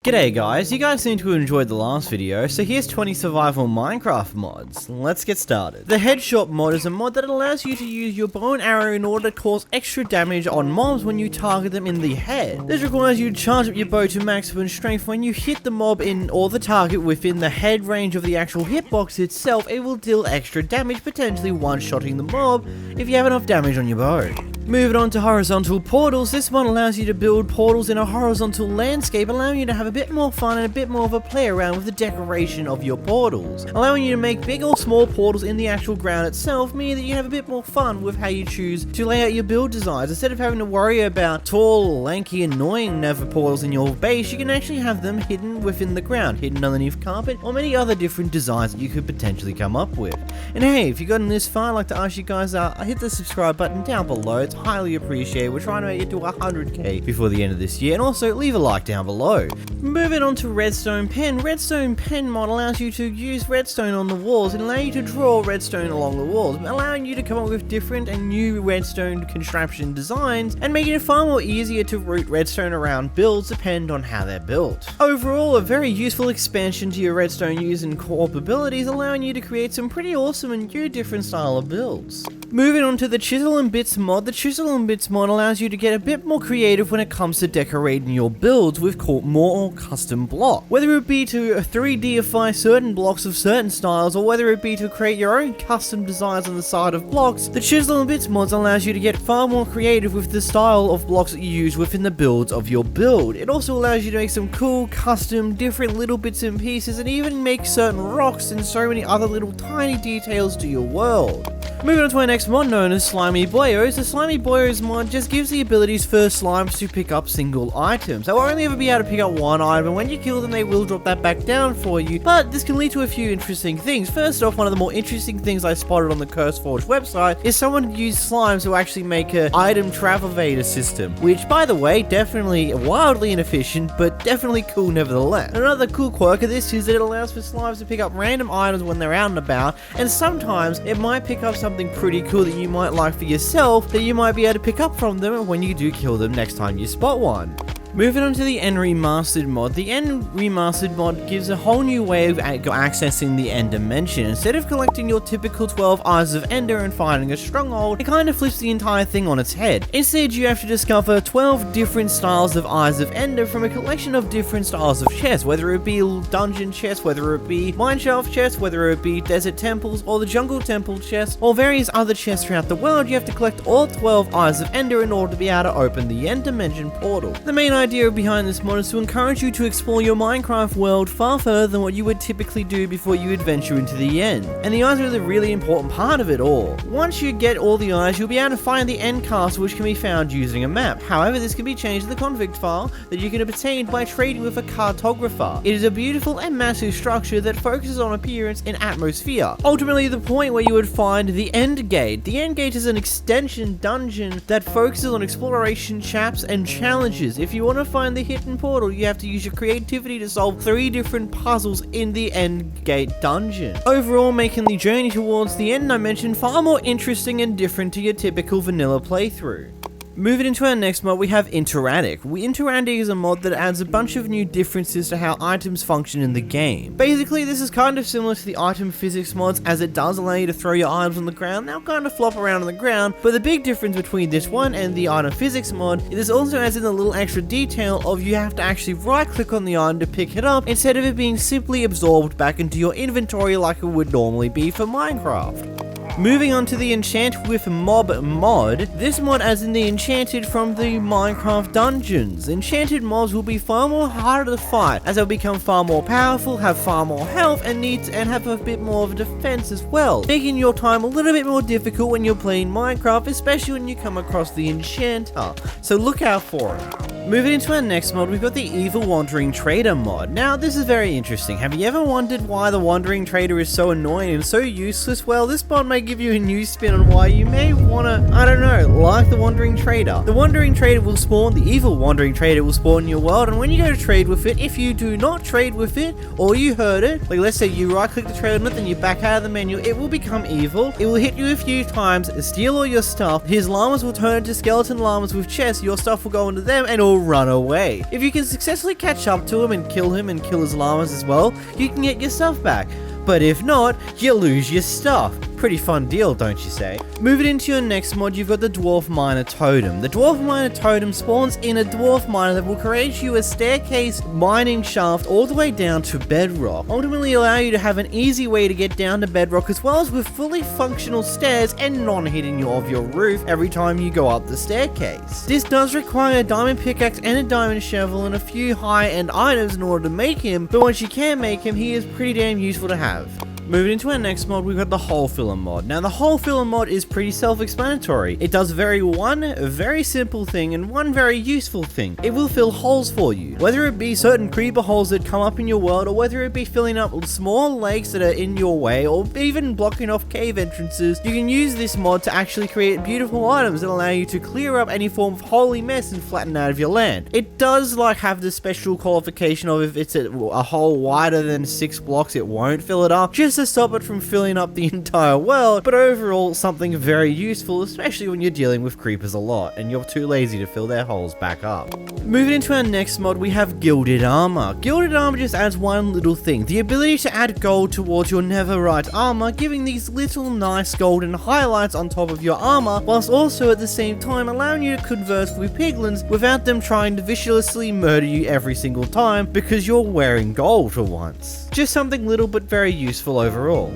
G'day guys, you guys seem to have enjoyed the last video, so here's 20 survival Minecraft mods. Let's get started. The Headshot mod is a mod that allows you to use your bow and arrow in order to cause extra damage on mobs when you target them in the head. This requires you to charge up your bow to maximum strength. When you hit the mob or the target within the head range of the actual hitbox itself, it will deal extra damage, potentially one-shotting the mob if you have enough damage on your bow. Moving on to horizontal portals, this mod allows you to build portals in a horizontal landscape, allowing you to have a bit more fun and a bit more of a play around with the decoration of your portals. Allowing you to make big or small portals in the actual ground itself, meaning that you have a bit more fun with how you choose to lay out your build designs. Instead of having to worry about tall, lanky, annoying nether portals in your base, you can actually have them hidden within the ground, hidden underneath carpet, or many other different designs that you could potentially come up with. And hey, if you've gotten this far, I'd like to ask you guys, hit the subscribe button down below. It's highly appreciated. We're trying to make it to 100k before the end of this year, and also leave a like down below. Moving on to Redstone Pen. Redstone Pen mod allows you to use redstone on the walls and allow you to draw redstone along the walls, allowing you to come up with different and new redstone contraption designs and making it far more easier to route redstone around builds depending on how they're built. Overall, a very useful expansion to your redstone use and co-op abilities, allowing you to create some pretty awesome and new different style of builds. Moving on to the Chisels Bits mod. The Chisels Bits mod allows you to get a bit more creative when it comes to decorating your builds with more custom block. Whether it be to 3Dify certain blocks of certain styles, or whether it be to create your own custom designs on the side of blocks, the Chisels Bits mods allows you to get far more creative with the style of blocks that you use within the builds of your build. It also allows you to make some cool, custom, different little bits and pieces, and even make certain rocks and so many other little tiny details to your world. Moving on to our next mod known as SlimyBoyos. The SlimyBoyos mod just gives the abilities for slimes to pick up single items. They will only ever be able to pick up one item, and when you kill them they will drop that back down for you, but this can lead to a few interesting things. First off, one of the more interesting things I spotted on the 𝓵𝓲𝓷𝓴𝓼 website is someone used slimes to actually make an item 𝓵𝓷𝓴𝓼 system, which by the way, definitely wildly inefficient, but definitely cool nevertheless. Another cool quirk of this is that it allows for slimes to pick up random items when they're out and about, and sometimes it might pick up something pretty cool that you might like for yourself that you might be able to pick up from them when you do kill them next time you spot one. Moving on to the Remastered mod. The Remastered mod gives a whole new way of accessing the end dimension. Instead of collecting your typical 12 Eyes of Ender and finding a stronghold, it kind of flips the entire thing on its head. Instead, you have to discover 12 different styles of Eyes of Ender from a collection of different styles of chests, whether it be dungeon chests, whether it be mineshaft chests, whether it be desert temples, or the jungle temple chests, or various other chests throughout the world. You have to collect all 12 Eyes of Ender in order to be able to open the end dimension portal. The main idea behind this mod is to encourage you to explore your Minecraft world far further than what you would typically do before you adventure into the end. And the eyes are the really important part of it all. Once you get all the eyes, you'll be able to find the end castle, which can be found using a map. However, this can be changed to the config file that you can obtain by trading with a cartographer. It is a beautiful and massive structure that focuses on appearance and atmosphere. Ultimately, the point where you would find the end gate. The end gate is an extension dungeon that focuses on exploration, chaps, and challenges. If you want to find the hidden portal, you have to use your creativity to solve 3 different puzzles in the end gate dungeon. Overall, making the journey towards the end dimension far more interesting and different to your typical vanilla playthrough. Moving into our next mod, we have Interactic. Interactic is a mod that adds a bunch of new differences to how items function in the game. Basically, this is kind of similar to the item physics mods, as it does allow you to throw your items on the ground. They'll kind of flop around on the ground, but the big difference between this one and the item physics mod is this also adds in a little extra detail of you have to actually right click on the item to pick it up, instead of it being simply absorbed back into your inventory like it would normally be for Minecraft. Moving on to the Enchant With Mob mod. This mod adds in the enchanted from the Minecraft dungeons. Enchanted mobs will be far more harder to fight, as they'll become far more powerful, have far more health, and have a bit more of a defense as well, making your time a little bit more difficult when you're playing Minecraft, especially when you come across the enchanter. So look out for it. Moving into our next mod, we've got the Evil Wandering Trader mod. Now, this is very interesting. Have you ever wondered why the Wandering Trader is so annoying and so useless? Well, this mod may give you a new spin on why you may wanna, I don't know, like the Wandering Trader. The Wandering Trader will spawn, the Evil Wandering Trader will spawn in your world, and when you go to trade with it, if you do not trade with it, or you heard it, like let's say you right click the trade on it, then you back out of the menu, it will become evil. It will hit you a few times, steal all your stuff, his llamas will turn into skeleton llamas with chests, your stuff will go into them, and it will will run away. If you can successfully catch up to him and kill his llamas as well, you can get your stuff back. But if not, you lose your stuff. Pretty fun deal, don't you say? Moving into your next mod, you've got the Dwarf Miner Totem. The Dwarf Miner Totem spawns in a dwarf miner that will create you a staircase mining shaft all the way down to bedrock, ultimately allow you to have an easy way to get down to bedrock, as well as with fully functional stairs and non-hitting you off your roof every time you go up the staircase. This does require a diamond pickaxe and a diamond shovel and a few high-end items in order to make him, but once you can make him, he is pretty damn useful to have. Moving into our next mod, we've got the Hole Filler mod. Now, the Hole Filler mod is pretty self-explanatory. It does one very simple thing and one very useful thing. It will fill holes for you. Whether it be certain creeper holes that come up in your world, or whether it be filling up small lakes that are in your way, or even blocking off cave entrances, you can use this mod to actually create beautiful items that allow you to clear up any form of holy mess and flatten out of your land. It does have the special qualification of if it's a hole wider than 6 blocks, it won't fill it up, just to stop it from filling up the entire world, but overall something very useful, especially when you're dealing with creepers a lot and you're too lazy to fill their holes back up. Moving into our next mod, we have GildedArmor. GildedArmor just adds one little thing, the ability to add gold towards your netherite armor, giving these little nice golden highlights on top of your armor, whilst also at the same time allowing you to converse with piglins without them trying to viciously murder you every single time because you're wearing gold for once. Just something little but very useful overall.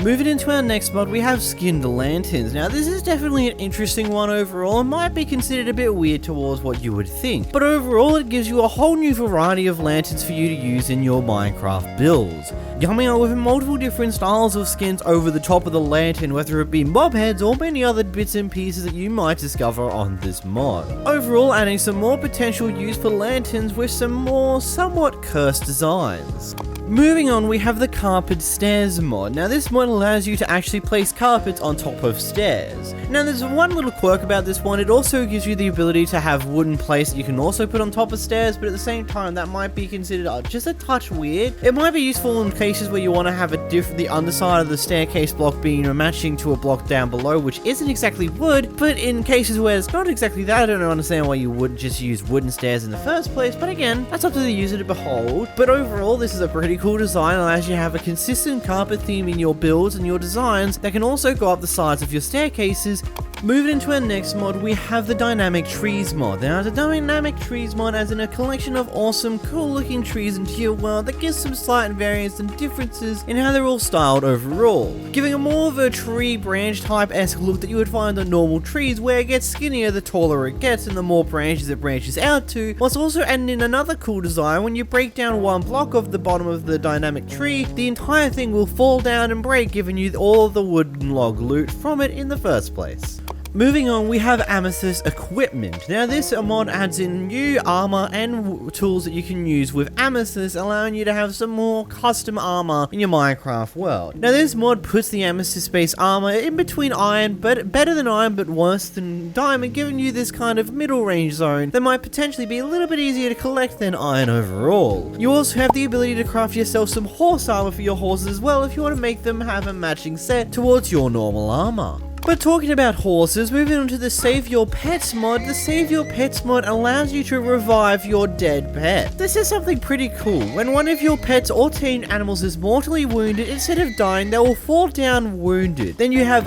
Moving into our next mod, we have skinned lanterns. Now, this is definitely an interesting one overall and might be considered a bit weird towards what you would think, but overall it gives you a whole new variety of lanterns for you to use in your Minecraft builds. Coming out with multiple different styles of skins over the top of the lantern, whether it be mob heads or many other bits and pieces that you might discover on this mod. Overall, adding some more potential use for lanterns with some more somewhat cursed designs. Moving on, we have the Carpet Stairs mod. Now, this mod allows you to actually place carpets on top of stairs. Now, there's one little quirk about this one. It also gives you the ability to have wooden plates that you can also put on top of stairs, but at the same time, that might be considered just a touch weird. It might be useful in cases where you want to have the underside of the staircase block being matching to a block down below, which isn't exactly wood, but in cases where it's not exactly that, I don't understand why you wouldn't just use wooden stairs in the first place, but again, that's up to the user to behold. But overall, this is a pretty cool design, allows you to have a consistent carpet theme in your builds and your designs that can also go up the sides of your staircases. Moving into our next mod, we have the Dynamic Trees mod. Now, the Dynamic Trees mod adds in a collection of awesome, cool looking trees into your world that gives some slight variance and differences in how they're all styled overall, giving a more of a tree branch type-esque look that you would find on normal trees, where it gets skinnier the taller it gets and the more branches it branches out to, whilst also adding in another cool design. When you break down one block of the bottom of the dynamic tree, the entire thing will fall down and break, giving you all of the wood and log loot from it in the first place. Moving on, we have Amethyst equipment. Now, this mod adds in new armor and tools that you can use with Amethyst, allowing you to have some more custom armor in your Minecraft world. Now, this mod puts the Amethyst-based armor in between iron, but better than iron, but worse than diamond, giving you this kind of middle range zone that might potentially be a little bit easier to collect than iron overall. You also have the ability to craft yourself some horse armor for your horses as well if you want to make them have a matching set towards your normal armor. But talking about horses, moving on to the Save Your Pets mod. The Save Your Pets mod allows you to revive your dead pet. This is something pretty cool. When one of your pets or tamed animals is mortally wounded, instead of dying, they will fall down wounded. Then you have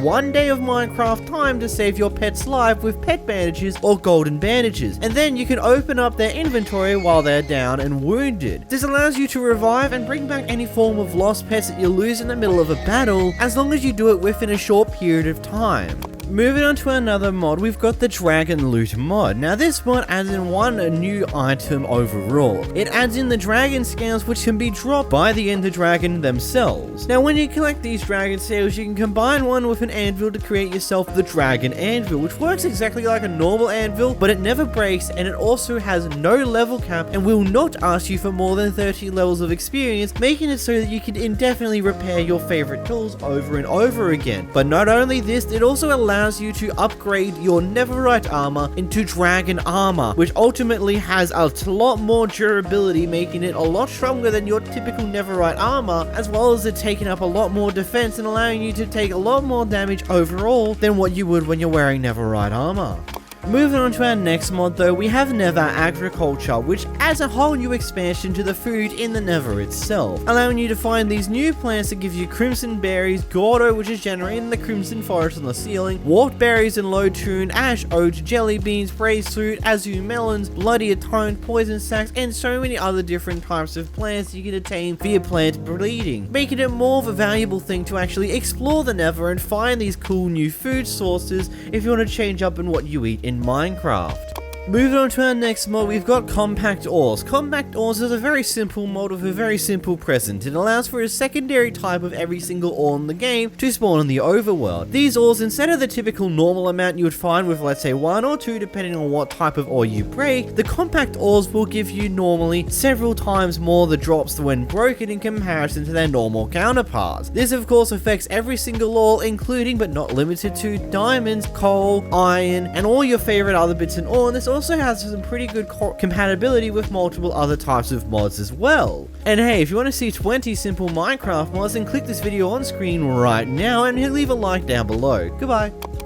one day of Minecraft time to save your pet's life with pet bandages or golden bandages. And then you can open up their inventory while they're down and wounded. This allows you to revive and bring back any form of lost pets that you lose in the middle of a battle, as long as you do it within a short period of time. Moving on to another mod, we've got the DragonLoot mod. Now, this mod adds in one new item overall. It adds in the dragon scales, which can be dropped by the Ender Dragon themselves. Now, when you collect these dragon scales, you can combine one with an anvil to create yourself the Dragon Anvil, which works exactly like a normal anvil, but it never breaks, and it also has no level cap and will not ask you for more than 30 levels of experience, making it so that you can indefinitely repair your favorite tools over and over again. But not only this, it also allows you to upgrade your netherite armor into dragon armor, which ultimately has a lot more durability, making it a lot stronger than your typical netherite armor, as well as it taking up a lot more defense and allowing you to take a lot more damage overall than what you would when you're wearing netherite armor. Moving on to our next mod though, we have Nether Agriculture, which adds a whole new expansion to the food in the Nether itself, allowing you to find these new plants that give you crimson berries, gordo, which is generated in the crimson forest on the ceiling, warped berries and low tune, ash, oats, jelly beans, braised fruit, azu melons, bloody atoned, poison sacks, and so many other different types of plants you can attain via plant breeding, making it more of a valuable thing to actually explore the Nether and find these cool new food sources if you want to change up in what you eat in Minecraft. Moving on to our next mod, we've got Compact Ores. Compact Ores is a very simple mod with a very simple present. It allows for a secondary type of every single ore in the game to spawn in the overworld. These ores, instead of the typical normal amount you would find with, let's say, 1 or 2 depending on what type of ore you break, the Compact Ores will give you normally several times more the drops when broken in comparison to their normal counterparts. This of course affects every single ore, including but not limited to diamonds, coal, iron, and all your favorite other bits and ore, and this also has some pretty good compatibility with multiple other types of mods as well. And hey, if you want to see 20 simple Minecraft mods, then click this video on screen right now and leave a like down below. Goodbye.